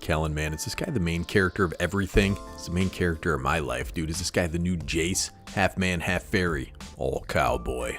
Kellen, man, is this guy the main character of everything? It's the main character of my life, dude. Is this guy the new Jace? Half man, half fairy, all cowboy.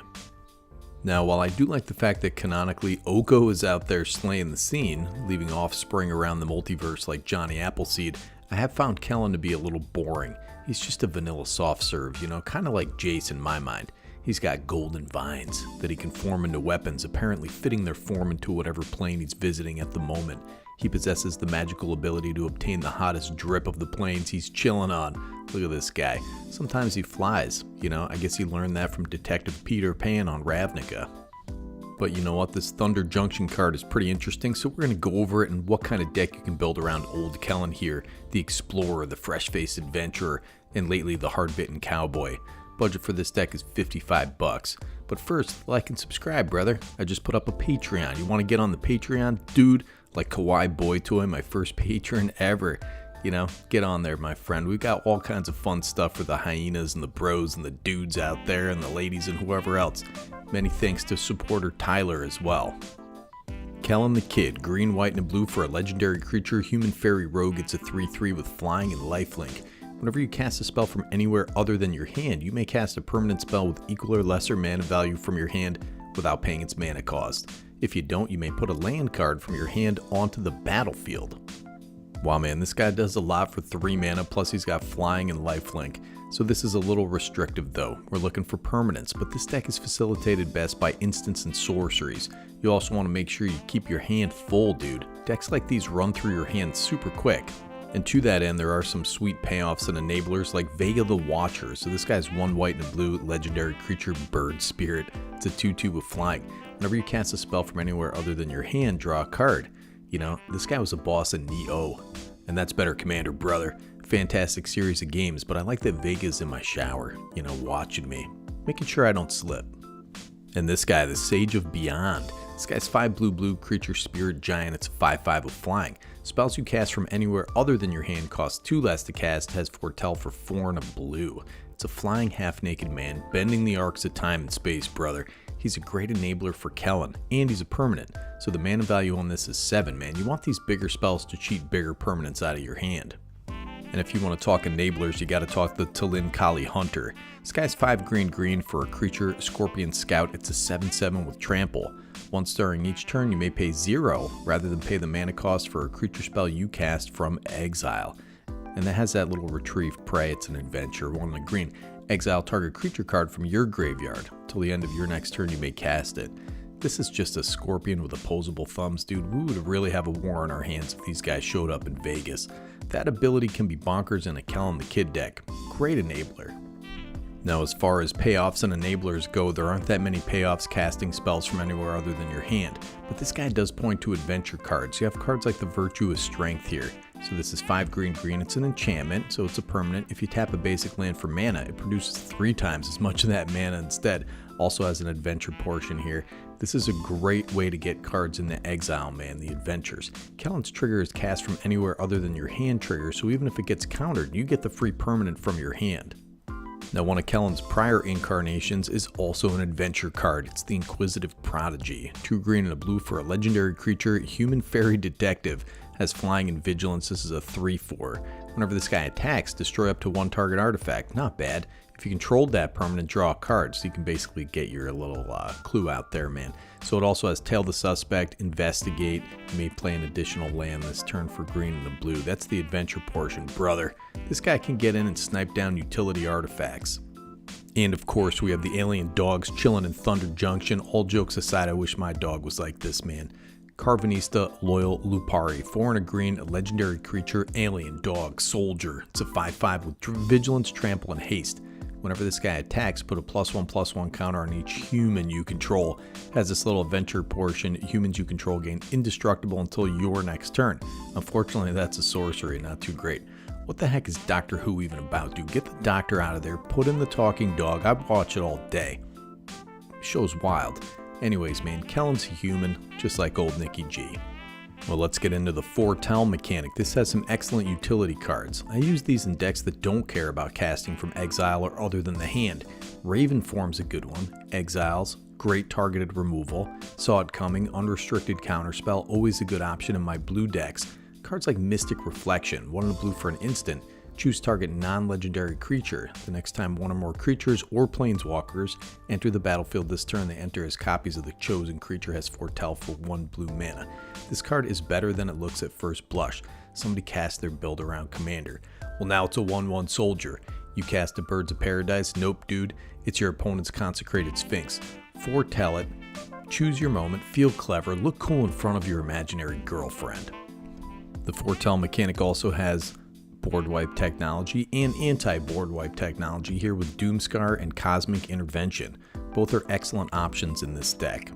Now, while I do like the fact that canonically Oko is out there slaying the scene, leaving offspring around the multiverse like Johnny Appleseed, I have found Kellen to be a little boring. He's just a vanilla soft serve, you know, kind of like Jace in my mind. He's got golden vines that he can form into weapons, apparently fitting their form into whatever plane he's visiting at the moment. He possesses the magical ability to obtain the hottest drip of the planes he's chilling on. Look at this guy. Sometimes he flies, you know, I guess he learned that from Detective Peter Pan on Ravnica. But you know what, this Thunder Junction card is pretty interesting, so we're going to go over it and what kind of deck you can build around old Kellen here, the explorer, the fresh-faced adventurer, and lately the hard-bitten cowboy. Budget for this deck is $55. But first, like and subscribe, brother. I just put up a Patreon. You want to get on the Patreon? Dude, like Kawaii Boy Toy, my first patron ever. You know, get on there, my friend. We've got all kinds of fun stuff for the hyenas and the bros and the dudes out there and the ladies and whoever else. Many thanks to supporter Tyler as well. Kellen the Kid, green, white, and blue for a legendary creature. Human fairy rogue gets a 3/3 with flying and lifelink. Whenever you cast a spell from anywhere other than your hand, you may cast a permanent spell with equal or lesser mana value from your hand without paying its mana cost. If you don't, you may put a land card from your hand onto the battlefield. Wow, man, this guy does a lot for 3 mana, plus he's got flying and lifelink. So this is a little restrictive though. We're looking for permanents, but this deck is facilitated best by instants and sorceries. You also want to make sure you keep your hand full, dude. Decks like these run through your hand super quick. And to that end, there are some sweet payoffs and enablers like Vega the Watcher. So this guy's 1 white and a blue legendary creature, Bird Spirit. It's a 2/2 with flying. Whenever you cast a spell from anywhere other than your hand, draw a card. You know, this guy was a boss in Neo. And that's better, Commander, brother. Fantastic series of games, but I like that Vega's in my shower, you know, watching me, making sure I don't slip. And this guy, the Sage of Beyond. This guy's 5 blue creature spirit giant. It's a 5/5 with flying. Spells you cast from anywhere other than your hand cost 2 less to cast. Has Foretell for 4 and a blue. It's a flying half-naked man, bending the arcs of time and space, brother. He's a great enabler for Kellen, and he's a permanent, so the mana value on this is 7, man. You want these bigger spells to cheat bigger permanents out of your hand. And if you want to talk enablers, you got to talk the Talin Kali Hunter. This guy's 5 green for a creature, Scorpion Scout. It's a 7/7 with trample. Once during each turn, you may pay 0 rather than pay the mana cost for a creature spell you cast from exile. And that has that little retrieve prey. It's an adventure. 1 and a green. Exile target creature card from your graveyard. Till the end of your next turn, you may cast it. This is just a scorpion with opposable thumbs, dude. We would really have a war on our hands if these guys showed up in Vegas. That ability can be bonkers in a Kellan the Kid deck. Great enabler. Now, as far as payoffs and enablers go, there aren't that many payoffs casting spells from anywhere other than your hand. But this guy does point to adventure cards. You have cards like the Virtuous Strength here. So this is 5 green. It's an enchantment, so it's a permanent. If you tap a basic land for mana, it produces 3 times as much of that mana instead. Also has an adventure portion here. This is a great way to get cards in the exile, man, the adventures. Kellen's trigger is cast from anywhere other than your hand trigger, so even if it gets countered, you get the free permanent from your hand. Now, one of Kellen's prior incarnations is also an adventure card. It's the Inquisitive Prodigy. 2 green and a blue for a legendary creature, Human Fairy Detective. Has flying and vigilance. This is a 3/4. Whenever this guy attacks, destroy up to 1 target artifact. Not bad. If you controlled that permanent, draw a card, so you can basically get your little clue out there, man. So it also has Tail the Suspect, Investigate. You may play an additional land this turn for green and a blue. That's the adventure portion, brother. This guy can get in and snipe down utility artifacts. And of course, we have the alien dogs chilling in Thunder Junction. All jokes aside, I wish my dog was like this, man. Carvanista Loyal Lupari, 4 and a green, a legendary creature, alien dog, soldier. It's a 5/5 with vigilance, trample, and haste. Whenever this guy attacks, put a +1/+1 counter on each human you control. Has this little adventure portion. Humans you control gain indestructible until your next turn. Unfortunately, that's a sorcery, not too great. What the heck is Doctor Who even about, dude? Get the doctor out of there, put in the talking dog. I watch it all day. Show's wild. Anyways, man, Kellen's a human, just like old Nikki G. Well, let's get into the Foretell mechanic. This has some excellent utility cards. I use these in decks that don't care about casting from exile or other than the hand. Raven Form's a good one. Exiles, great targeted removal. Saw It Coming, unrestricted counterspell, always a good option in my blue decks. Cards like Mystic Reflection, 1 in the blue for an instant. Choose target non-legendary creature. The next time one or more creatures or planeswalkers enter the battlefield this turn, they enter as copies of the chosen creature has Foretell for 1 blue mana. This card is better than it looks at first blush. Somebody cast their build around commander. Well, now it's a 1/1 soldier. You cast a Birds of Paradise? Nope, dude. It's your opponent's Consecrated Sphinx. Foretell it. Choose your moment, feel clever, look cool in front of your imaginary girlfriend. The Foretell mechanic also has board wipe technology and anti-board wipe technology here with Doomscar and Cosmic Intervention. Both are excellent options in this deck.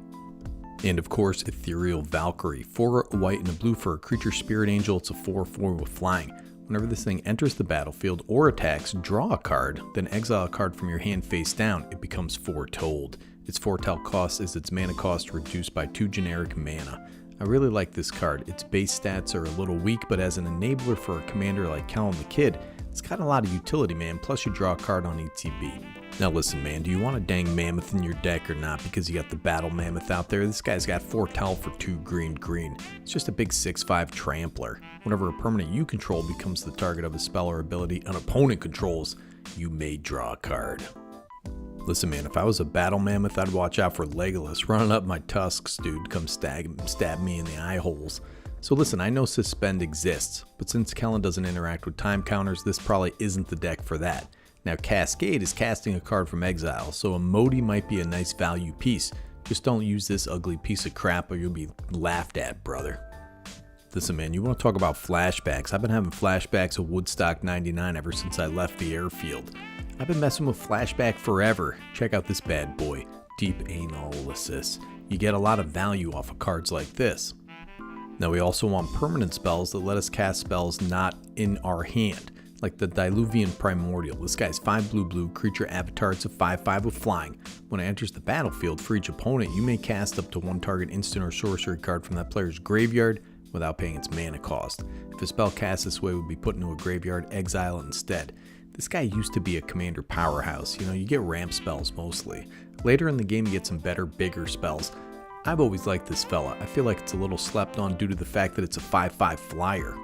And of course, Ethereal Valkyrie, 4 white and a blue for a creature spirit angel. It's a 4/4 with flying. Whenever this thing enters the battlefield or attacks, draw a card, then exile a card from your hand face down. It becomes Foretold. Its Foretell cost is its mana cost reduced by 2 generic mana. I really like this card. Its base stats are a little weak, but as an enabler for a commander like Kellen the Kid, it's got a lot of utility, man, plus you draw a card on ETB. Now listen, man, do you want a dang mammoth in your deck or not because you got the battle mammoth out there? This guy's got Foretell for 2 green. It's just a big 6/5 trampler. Whenever a permanent you control becomes the target of a spell or ability an opponent controls, you may draw a card. Listen, man, if I was a battle mammoth, I'd watch out for Legolas running up my tusks, dude. Come stab me in the eye holes. So listen, I know Suspend exists, but since Kellen doesn't interact with time counters, this probably isn't the deck for that. Now, Cascade is casting a card from exile, so a Modi might be a nice value piece. Just don't use this ugly piece of crap or you'll be laughed at, brother. Listen, man, you want to talk about flashbacks? I've been having flashbacks of Woodstock 99 ever since I left the airfield. I've been messing with flashback forever. Check out this bad boy, Deep Analysis. You get a lot of value off of cards like this. Now we also want permanent spells that let us cast spells not in our hand, like the Diluvian Primordial. This guy's 5 blue, creature avatar. It's a 5/5 with flying. When it enters the battlefield, for each opponent, you may cast up to 1 target instant or sorcery card from that player's graveyard without paying its mana cost. If a spell cast this way would be put into a graveyard, exile it instead. This guy used to be a commander powerhouse. You know, you get ramp spells mostly. Later in the game, you get some better, bigger spells. I've always liked this fella. I feel like it's a little slept on due to the fact that it's a 5/5 flyer.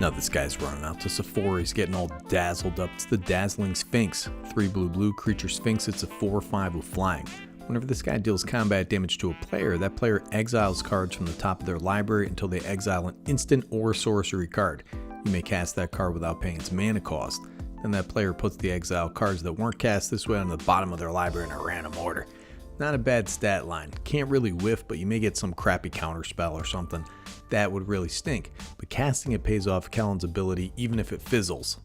Now this guy's running out to Sephora. He's getting all dazzled up. It's the Dazzling Sphinx. 3 blue, creature Sphinx. It's a 4/5 with flying. Whenever this guy deals combat damage to a player, that player exiles cards from the top of their library until they exile an instant or sorcery card. You may cast that card without paying its mana cost. Then that player puts the exile cards that weren't cast this way on the bottom of their library in a random order. Not a bad stat line. Can't really whiff, but you may get some crappy counter spell or something. That would really stink. But casting it pays off Kellen's ability even if it fizzles.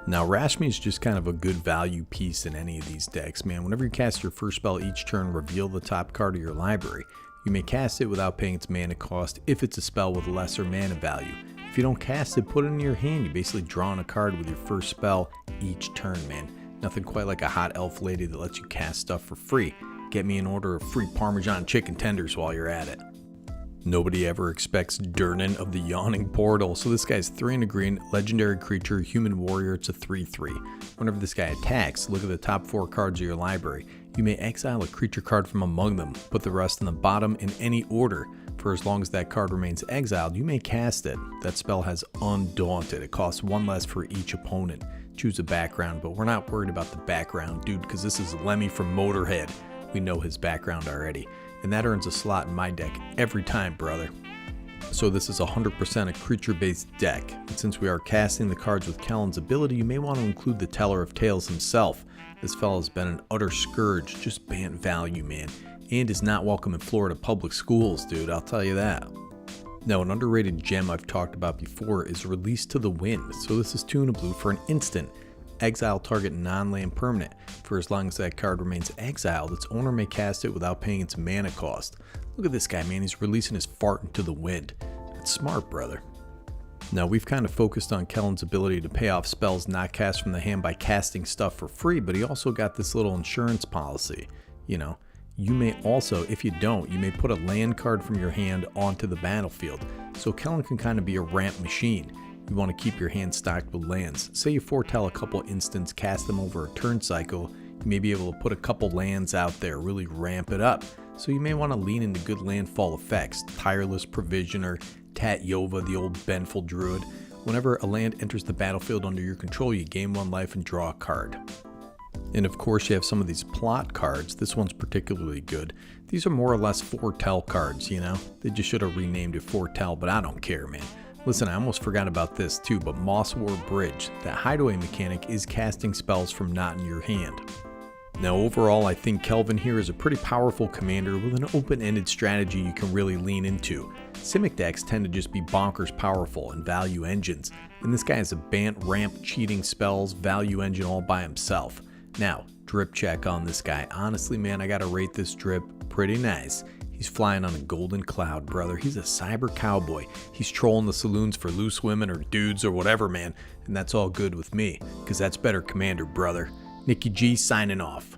Now Rashmi is just kind of a good value piece in any of these decks, man. Whenever you cast your first spell each turn, reveal the top card of your library. You may cast it without paying its mana cost if it's a spell with lesser mana value. If you don't cast it, put it in your hand. You're basically drawing a card with your first spell each turn, man. Nothing quite like a hot elf lady that lets you cast stuff for free. Get me an order of free Parmesan chicken tenders while you're at it. Nobody ever expects Durnan of the Yawning Portal. So this guy's 3 and a green, legendary creature, human warrior. It's a 3/3. Whenever this guy attacks, look at the top 4 cards of your library. You may exile a creature card from among them. Put the rest in the bottom in any order. For as long as that card remains exiled, you may cast it. That spell has Undaunted. It costs 1 less for each opponent. Choose a background, but we're not worried about the background, dude, because this is Lemmy from Motorhead. We know his background already. And that earns a slot in my deck every time, brother. So this is 100% a creature-based deck. And since we are casting the cards with Kellen's ability, you may want to include the Teller of Tales himself. This fella's been an utter scourge, just ban value, man. And is not welcome in Florida public schools, dude, I'll tell you that. Now, an underrated gem I've talked about before is Release to the Wind. So this is 2 and a blue for an instant. Exile target non-land permanent. For as long as that card remains exiled, its owner may cast it without paying its mana cost. Look at this guy, man. He's releasing his fart into the wind. That's smart, brother. Now, we've kind of focused on Kellen's ability to pay off spells not cast from the hand by casting stuff for free, but he also got this little insurance policy. You know, you may also, if you don't, you may put a land card from your hand onto the battlefield. So Kellen can kind of be a ramp machine. You want to keep your hand stocked with lands. Say you foretell a couple instants, cast them over a turn cycle, you may be able to put a couple lands out there, really ramp it up. So you may want to lean into good landfall effects, Tireless Provisioner, Tatyova, the old Benful druid. Whenever a land enters the battlefield under your control, you gain 1 life and draw a card. And of course you have some of these plot cards. This one's particularly good. These are more or less Foretell cards, you know? They just should have renamed it Foretell, but I don't care, man. Listen, I almost forgot about this too, but Mosswar Bridge, that hideaway mechanic, is casting spells from not in your hand. Now overall, I think Kelvin here is a pretty powerful commander with an open-ended strategy you can really lean into. Simic decks tend to just be bonkers powerful and value engines, and this guy has a Bant ramp cheating spells value engine all by himself. Now, drip check on this guy. Honestly, man, I gotta rate this drip pretty nice. He's flying on a golden cloud, brother. He's a cyber cowboy. He's trolling the saloons for loose women or dudes or whatever, man. And that's all good with me, because that's better commander, brother. Nicky G signing off.